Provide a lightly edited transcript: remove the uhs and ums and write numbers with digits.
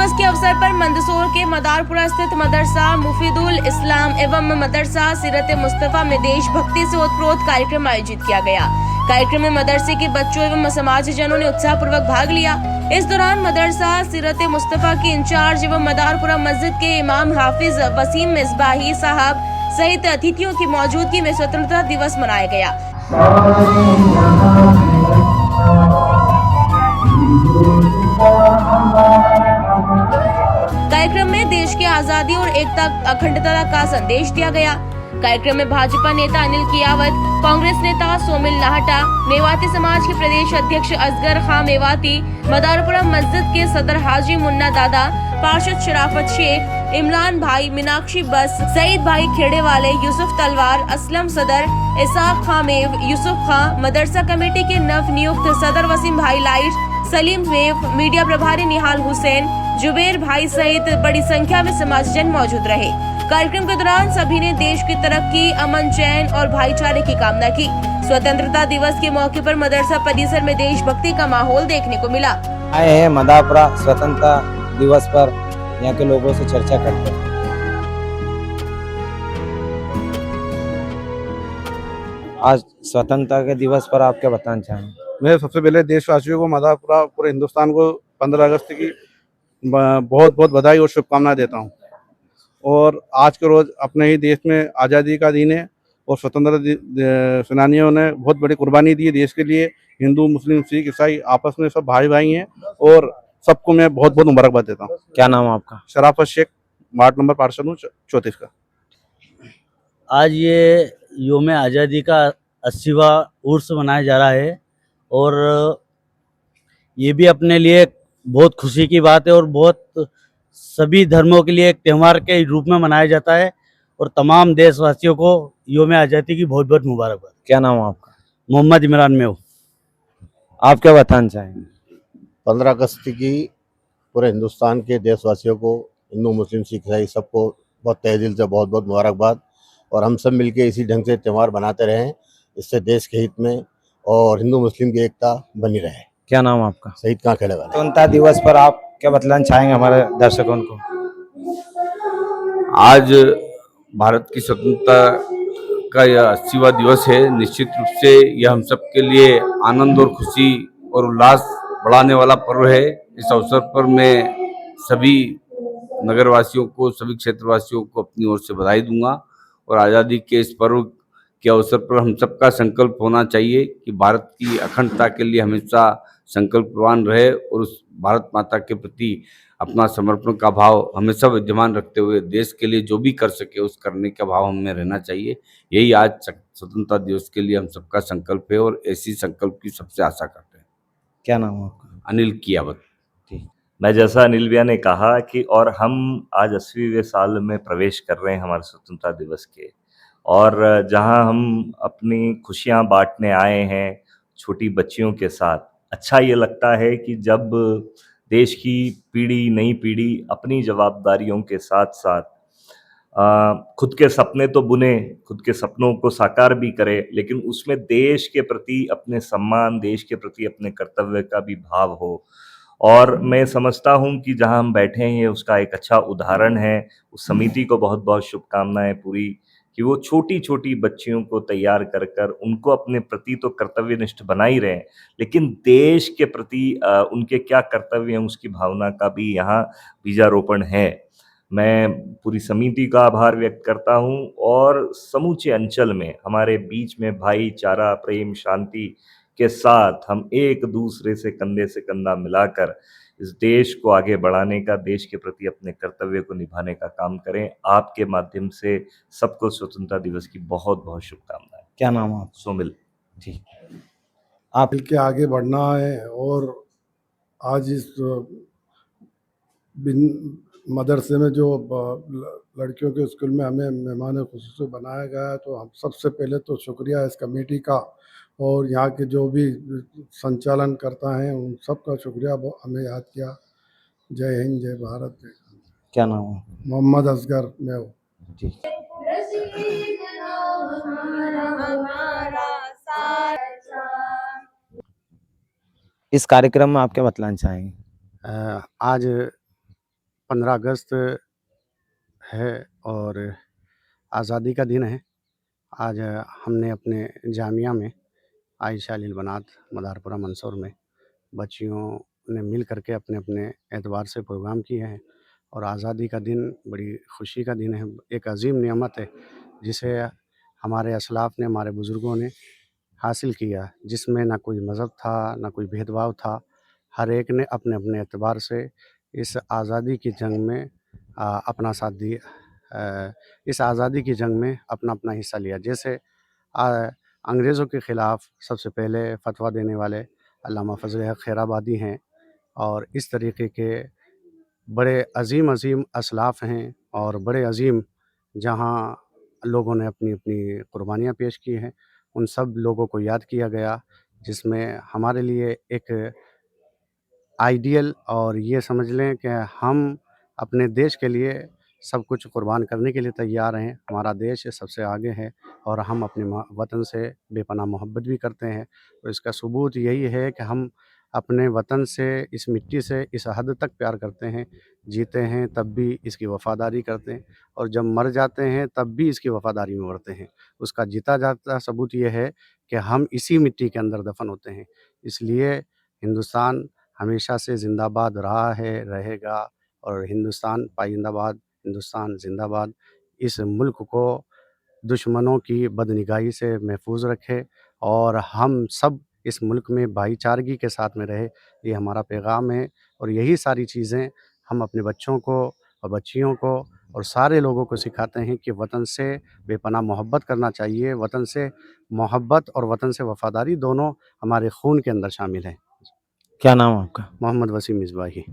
दिवस के अवसर पर मंदसौर के मदारपुरा स्थित मदरसा मुफीदुल इस्लाम एवं मदरसा सीरत मुस्तफा में देशभक्ति से ओतप्रोत कार्यक्रम आयोजित किया गया। कार्यक्रम में मदरसे के बच्चों एवं समाजजनों ने उत्साहपूर्वक भाग लिया। इस दौरान मदरसा सीरत मुस्तफा के इंचार्ज एवं मदारपुरा मस्जिद के इमाम हाफिज वसीम मिसबाही साहब सहित अतिथियों की मौजूदगी में स्वतंत्रता दिवस मनाया गया। कार्यक्रम में देश की आजादी और एकता अखंडता का संदेश दिया गया। कार्यक्रम में भाजपा नेता अनिल कियावत, कांग्रेस नेता सोमिल नाहटा, मेवाती समाज के प्रदेश अध्यक्ष असगर खां मेवाती, मदारपुरा मस्जिद के सदर हाजी मुन्ना दादा, पार्षद शराफत शेख, इमरान भाई, मीनाक्षी बस, सईद भाई खेड़े वाले, यूसुफ तलवार, असलम सदर, इसाक खां मेव, यूसुफ खां, मदरसा कमेटी के नव नियुक्त सदर वसीम भाई लाइट, सलीम मेव, मीडिया प्रभारी निहाल हुसैन, जुबेर भाई सहित बड़ी संख्या में समाजजन मौजूद रहे। कार्यक्रम के दौरान सभी ने देश की तरक्की, अमन, चैन और भाईचारे की कामना की। स्वतंत्रता दिवस के मौके पर मदरसा परिसर में देशभक्ति का माहौल देखने को मिला। आए हैं मदारपुरा स्वतंत्रता दिवस पर यहाँ के लोगों से चर्चा करते हैं। आज स्वतंत्रता के दिवस पर आप क्या बताना चाहेंगे? मैं सबसे पहले देशवासियों को, मदारपुरा, पूरे हिंदुस्तान को 15 अगस्त की बहुत बहुत बधाई और शुभकामनाएं देता हूं। और आज के रोज़ अपने ही देश में आज़ादी का दिन है और स्वतंत्रता सेनानियों ने बहुत बड़ी कुर्बानी दी है देश के लिए। हिंदू, मुस्लिम, सिख, ईसाई आपस में सब भाई भाई हैं और सबको मैं बहुत बहुत मुबारकबाद देता हूँ। क्या नाम है आपका? शराफत शेख, वार्ड नंबर पार्षद हूँ 34 का। आज ये योम आज़ादी का 80वां उर्स मनाया जा रहा है और ये भी अपने लिए बहुत खुशी की बात है और बहुत सभी धर्मों के लिए एक त्यौहार के रूप में मनाया जाता है। और तमाम देशवासियों को योम आज़ादी की बहुत बहुत मुबारकबाद। क्या नाम है आपका? मोहम्मद इमरान मेव। आप क्या बताना चाहेंगे? 15 अगस्त की पूरे हिंदुस्तान के देशवासियों को, हिंदू, मुस्लिम, सिख, ईसाई सबको बहुत तहे दिल से बहुत बहुत मुबारकबाद। और हम सब मिलके इसी ढंग से त्यौहार बनाते रहें, इससे देश के हित में और हिंदू मुस्लिम की एकता बनी रहे। क्या नाम है आपका? शहीद खां खेड़े वाले। स्वतंत्रता दिवस पर आप क्या बतलाना चाहेंगे हमारे दर्शकों को? आज भारत की स्वतंत्रता का यह 80वां दिवस है। निश्चित रूप से यह हम सब के लिए आनंद और खुशी और उल्लास बढ़ाने वाला पर्व है। इस अवसर पर मैं सभी नगरवासियों को, सभी क्षेत्रवासियों को अपनी ओर से बधाई दूंगा। और आज़ादी के इस पर्व के अवसर पर हम सबका संकल्प होना चाहिए कि भारत की अखंडता के लिए हमेशा संकल्पवान रहे और उस भारत माता के प्रति अपना समर्पण का भाव हमेशा विद्यमान रखते हुए देश के लिए जो भी कर सके उस करने का भाव हमें रहना चाहिए। यही आज स्वतंत्रता दिवस के लिए हम सबका संकल्प है और ऐसी संकल्प की सबसे आशा करते हैं। क्या नाम है आपका? अनिल कियावत। मैं जैसा अनिल भैया ने कहा कि और हम आज 80वें साल में प्रवेश कर रहे हैं हमारे स्वतंत्रता दिवस के, और जहां हम अपनी खुशियां बांटने आए हैं छोटी बच्चियों के साथ। अच्छा ये लगता है कि जब देश की पीढ़ी, नई पीढ़ी अपनी जवाबदारियों के साथ साथ खुद के सपने तो बुने, खुद के सपनों को साकार भी करे, लेकिन उसमें देश के प्रति अपने सम्मान, देश के प्रति अपने कर्तव्य का भी भाव हो। और मैं समझता हूं कि जहां हम बैठे हैं ये उसका एक अच्छा उदाहरण है। उस समिति को बहुत बहुत शुभकामनाएं पूरी, कि वो छोटी छोटी बच्चियों को तैयार कर कर उनको अपने प्रति तो कर्तव्यनिष्ठ बना ही रहे हैं, लेकिन देश के प्रति उनके क्या कर्तव्य हैं उसकी भावना का भी यहाँ बीजारोपण है। मैं पूरी समिति का आभार व्यक्त करता हूँ और समूचे अंचल में हमारे बीच में भाईचारा, प्रेम, शांति के साथ हम एक दूसरे से कंधे से कंधा मिलाकर इस देश को आगे बढ़ाने का, देश के प्रति अपने कर्तव्य को निभाने का काम करें। आपके माध्यम से सबको स्वतंत्रता दिवस की बहुत बहुत शुभकामनाएं। क्या नाम है? सोमिल जी, आप मिल के आगे बढ़ना है। और आज इस मदरसे में जो लड़कियों के स्कूल में हमें मेहमान खुसूसी बनाया गया है, तो हम सबसे पहले तो शुक्रिया इस कमेटी का और यहाँ के जो भी संचालन करता है उन सब का शुक्रिया। हमें याद किया। जय हिंद, जय भारत, जय। क्या नाम है? मोहम्मद असगर मेव। जी। इस कार्यक्रम में आप क्या बतलाना चाहेंगे? आज 15 अगस्त है और आज़ादी का दिन है। आज हमने अपने जामिया में आयशा अलील बनात मदारपुरा मंसूर में बच्चियों ने मिल करके अपने अपने एतबार से प्रोग्राम किए हैं और आज़ादी का दिन बड़ी खुशी का दिन है। एक अजीम नेमत है जिसे हमारे असलाफ़ ने, हमारे बुज़ुर्गों ने हासिल किया, जिसमें ना कोई मज़हब था, ना कोई भेदभाव था। हर एक ने अपने अपने एतबार से इस आज़ादी की जंग में अपना साथ दिया, इस आज़ादी की जंग में अपना अपना हिस्सा लिया। जैसे अंग्रेज़ों के ख़िलाफ़ सबसे पहले फतवा देने वाले अल्लामा फ़ज़ल हक़ खैराबादी हैं और इस तरीक़े के बड़े अज़ीम असलाफ़ हैं और बड़े अज़ीम जहाँ लोगों ने अपनी अपनी क़ुरबानियाँ पेश की हैं, उन सब लोगों को याद किया गया, जिसमें हमारे लिए एक आइडियल और ये समझ लें कि हम अपने देश के लिए सब कुछ कुर्बान करने के लिए तैयार हैं। हमारा देश सबसे आगे है और हम अपने वतन से बेपनाह मोहब्बत भी करते हैं। तो इसका सबूत यही है कि हम अपने वतन से, इस मिट्टी से इस हद तक प्यार करते हैं, जीते हैं तब भी इसकी वफ़ादारी करते हैं और जब मर जाते हैं तब भी इसकी वफ़ादारी में मरते हैं। उसका जीता जागता सबूत ये है कि हम इसी मिट्टी के अंदर दफ़न होते हैं। इसलिए हिंदुस्तान हमेशा से ज़िंदाबाद रहा है, रहेगा और हिंदुस्तान पाइंदाबाद, हिंदुस्तान ज़िंदाबाद। इस मुल्क को दुश्मनों की बदनिगाही से महफूज़ रखे और हम सब इस मुल्क में भाईचारगी के साथ में रहे, ये हमारा पैगाम है और यही सारी चीज़ें हम अपने बच्चों को और बच्चियों को और सारे लोगों को सिखाते हैं कि वतन से बेपनाह मोहब्बत करना चाहिए। वतन से मोहब्बत और वतन से वफ़ादारी दोनों हमारे खून के अंदर शामिल हैं। क्या नाम है आपका? मोहम्मद वसीम मिसबाही।